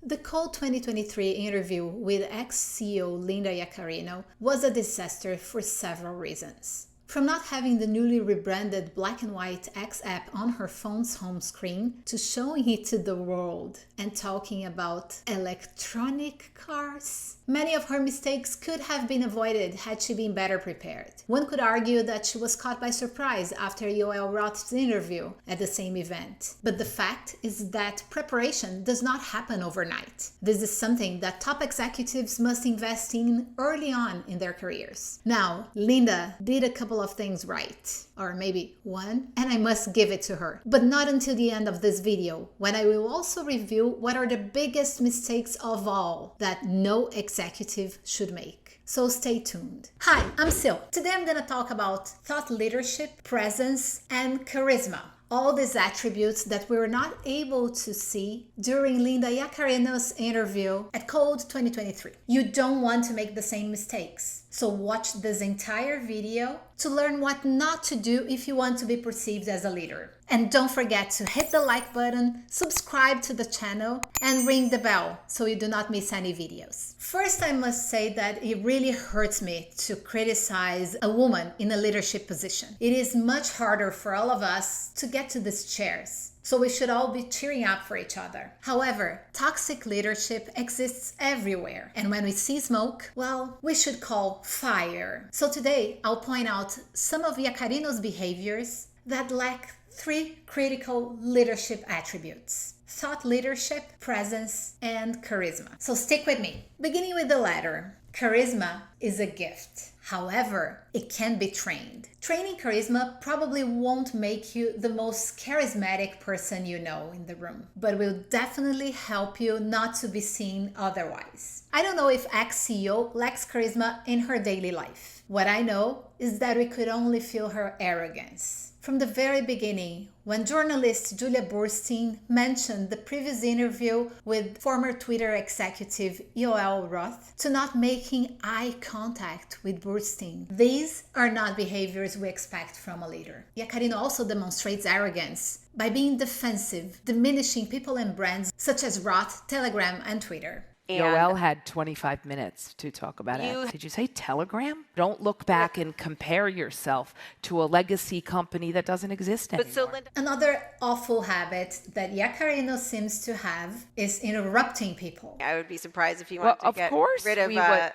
The Code 2023 interview with ex-CEO Linda Yaccarino was a disaster for several reasons. From not having the newly rebranded black and white X app on her phone's home screen to showing it to the world and talking about electronic cars. Many of her mistakes could have been avoided had she been better prepared. One could argue that she was caught by surprise after Yoel Roth's interview at the same event. But the fact is that preparation does not happen overnight. This is something that top executives must invest in early on in their careers. Now, Linda did a couple of things right, or maybe one, and I must give it to her. But not until the end of this video, when I will also review what are the biggest mistakes of all that no executive should make. So stay tuned. Hi, I'm Sil. Today I'm gonna talk about thought leadership, presence, and charisma. All these attributes that we were not able to see during Linda Yaccarino's interview at Code 2023. You don't want to make the same mistakes. So watch this entire video to learn what not to do if you want to be perceived as a leader. And don't forget to hit the like button, subscribe to the channel, and ring the bell so you do not miss any videos. First, I must say that it really hurts me to criticize a woman in a leadership position. It is much harder for all of us to get to these chairs. So we should all be cheering up for each other. However, toxic leadership exists everywhere. And when we see smoke, well, we should call fire. So today, I'll point out some of Yaccarino's behaviors that lack 3 critical leadership attributes: thought leadership, presence, and charisma. So stick with me. Beginning with the latter, charisma is a gift. However, it can be trained. Training charisma probably won't make you the most charismatic person you know in the room, but will definitely help you not to be seen otherwise. I don't know if ex-CEO lacks charisma in her daily life. What I know is that we could only feel her arrogance. From the very beginning, when journalist Julia Burstein mentioned the previous interview with former Twitter executive Yoel Roth to not making eye contact with Burstein, these are not behaviors we expect from a leader. Yaccarino also demonstrates arrogance by being defensive, diminishing people and brands such as Roth, Telegram, and Twitter. Yoel had 25 minutes to talk about it. Did you say Telegram? Don't look back and compare yourself to a legacy company that doesn't exist anymore. Another awful habit that Yaccarino seems to have is interrupting people. I would be surprised if you wanted to get rid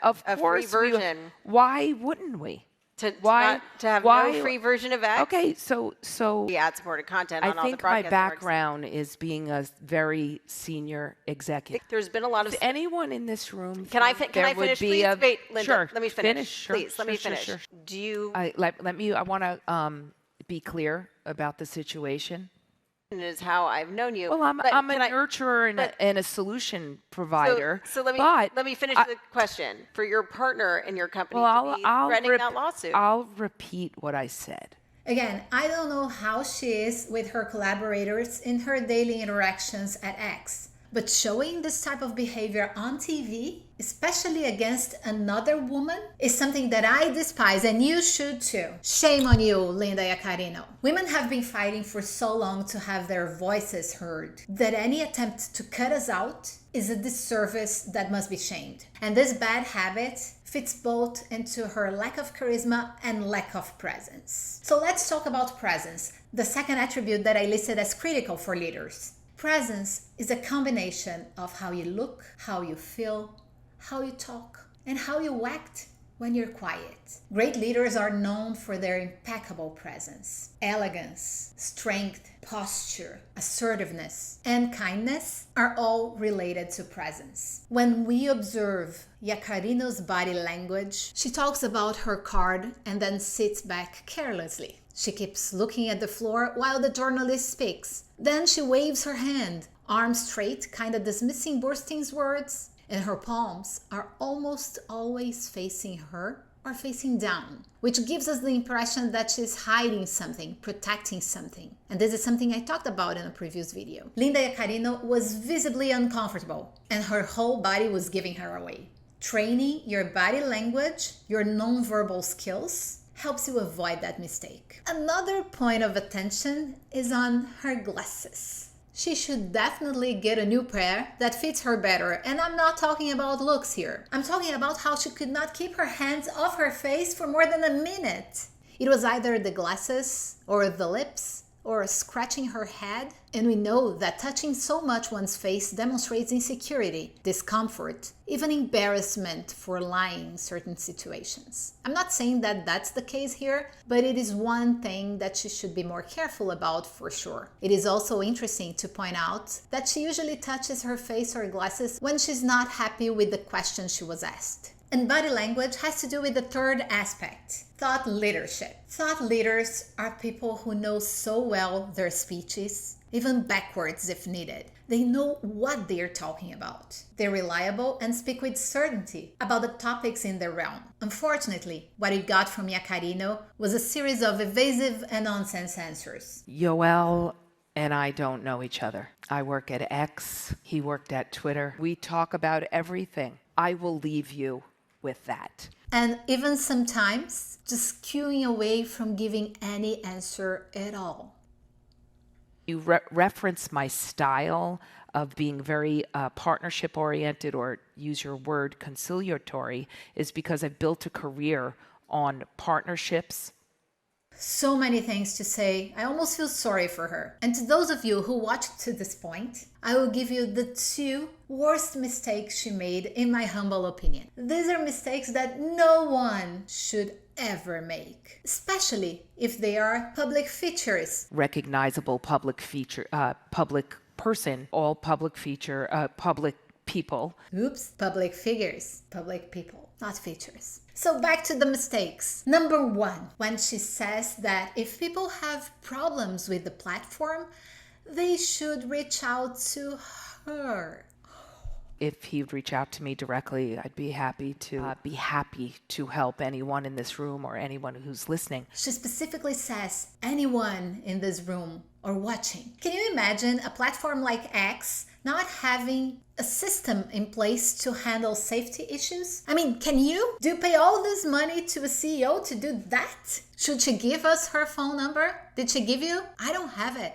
of a free version. Why wouldn't we? To have no free version of X? Okay, so the ad-supported content on all the I think broadcast my background is being a very senior executive. There's been a lot of... Is anyone in this room... Can I finish, please? Wait, Linda, sure, let me finish. Sure, please, let me finish. Sure. Do you... I want to be clear about the situation. Is how I've known you. Well, I'm a nurturer and a solution provider. So let me finish the question. For your partner in your company to be threatening that lawsuit. I'll repeat what I said. Again, I don't know how she is with her collaborators in her daily interactions at X, but showing this type of behavior on TV, especially against another woman, is something that I despise, and you should too. Shame on you, Linda Yaccarino. Women have been fighting for so long to have their voices heard that any attempt to cut us out is a disservice that must be shamed. And this bad habit fits both into her lack of charisma and lack of presence. So let's talk about presence, the second attribute that I listed as critical for leaders. Presence is a combination of how you look, how you feel, how you talk, and how you act when you're quiet. Great leaders are known for their impeccable presence. Elegance, strength, posture, assertiveness, and kindness are all related to presence. When we observe Yaccarino's body language, she talks about her card and then sits back carelessly. She keeps looking at the floor while the journalist speaks. Then she waves her hand, arms straight, kind of dismissing Burstein's words, and her palms are almost always facing her or facing down, which gives us the impression that she's hiding something, protecting something. And this is something I talked about in a previous video. Linda Yaccarino was visibly uncomfortable, and her whole body was giving her away. Training your body language, your nonverbal skills, helps you avoid that mistake. Another point of attention is on her glasses. She should definitely get a new pair that fits her better. And I'm not talking about looks here. I'm talking about how she could not keep her hands off her face for more than a minute. It was either the glasses or the lips or scratching her head. And we know that touching so much one's face demonstrates insecurity, discomfort, even embarrassment for lying in certain situations. I'm not saying that that's the case here, but it is one thing that she should be more careful about for sure. It is also interesting to point out that she usually touches her face or glasses when she's not happy with the question she was asked. And body language has to do with the third aspect, thought leadership. Thought leaders are people who know so well their speeches, even backwards if needed. They know what they're talking about. They're reliable and speak with certainty about the topics in their realm. Unfortunately, what we got from Yaccarino was a series of evasive and nonsense answers. Yoel and I don't know each other. I work at X, he worked at Twitter. We talk about everything. I will leave you with that. And even sometimes just skewing away from giving any answer at all. You reference my style of being very partnership oriented, or use your word conciliatory, is because I've built a career on partnerships. So many things to say. I almost feel sorry for her. And to those of you who watched to this point, I will give you the 2 worst mistakes she made, in my humble opinion. These are mistakes that no one should ever make, especially if they are public features. Recognizable public feature, public person, all public feature, public people. Oops, public figures, public people, not features. So back to the mistakes. Number 1, when she says that if people have problems with the platform, they should reach out to her. If he'd reach out to me directly, I'd be happy to help anyone in this room or anyone who's listening. She specifically says anyone in this room or watching. Can you imagine a platform like X not having a system in place to handle safety issues? I mean, can you? Do you pay all this money to a CEO to do that? Should she give us her phone number? Did she give you? I don't have it.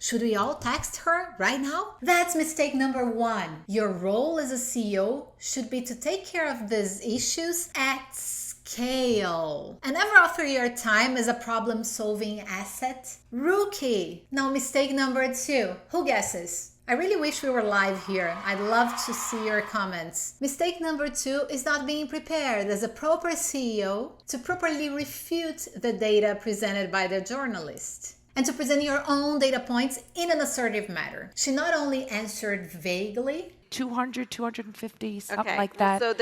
Should we all text her right now? That's mistake number 1. Your role as a CEO should be to take care of these issues at scale and never offer your time as a problem-solving asset. Rookie. Now, mistake number 2. Who guesses? I really wish we were live here. I'd love to see your comments. Mistake number 2 is not being prepared as a proper CEO to properly refute the data presented by the journalist, and to present your own data points in an assertive manner. She not only answered vaguely, 200, 250, something like that. So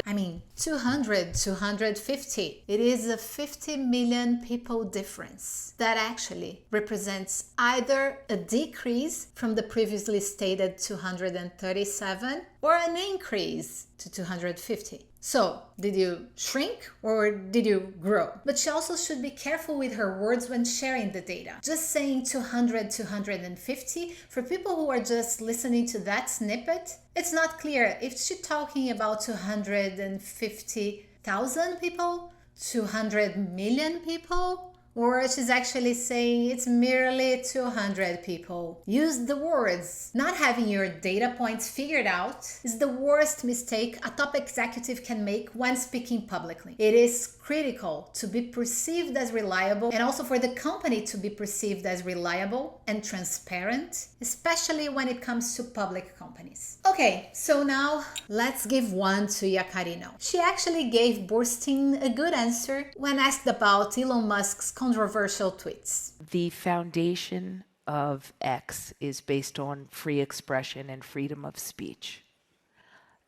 200, 250. It is a 50 million people difference. That actually represents either a decrease from the previously stated 237 or an increase to 250. So, did you shrink or did you grow? But she also should be careful with her words when sharing the data. Just saying 200, 250, for people who are just listening to that snippet, it's not clear if she's talking about 250,000 people, 200 million people, or she's actually saying it's merely 200 people. Use the words. Not having your data points figured out is the worst mistake a top executive can make when speaking publicly. It is critical to be perceived as reliable, and also for the company to be perceived as reliable and transparent, especially when it comes to public companies. Okay, so now let's give one to Yaccarino. She actually gave Borstein a good answer when asked about Elon Musk's controversial tweets. The foundation of X is based on free expression and freedom of speech.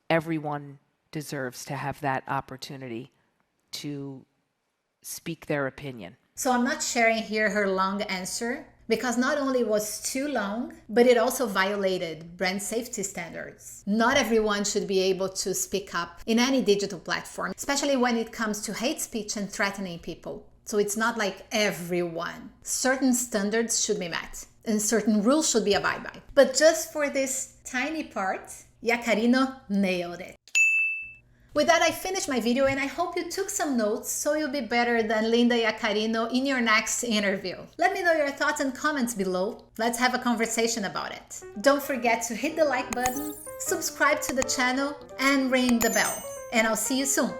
Everyone deserves to have that opportunity to speak their opinion. So I'm not sharing here her long answer, because not only was too long, but it also violated brand safety standards. Not everyone should be able to speak up in any digital platform, especially when it comes to hate speech and threatening people. So it's not like everyone. Certain standards should be met and certain rules should be abided by. But just for this tiny part, Yaccarino nailed it. With that, I finished my video and I hope you took some notes so you'll be better than Linda Yaccarino in your next interview. Let me know your thoughts and comments below. Let's have a conversation about it. Don't forget to hit the like button, subscribe to the channel, and ring the bell. And I'll see you soon.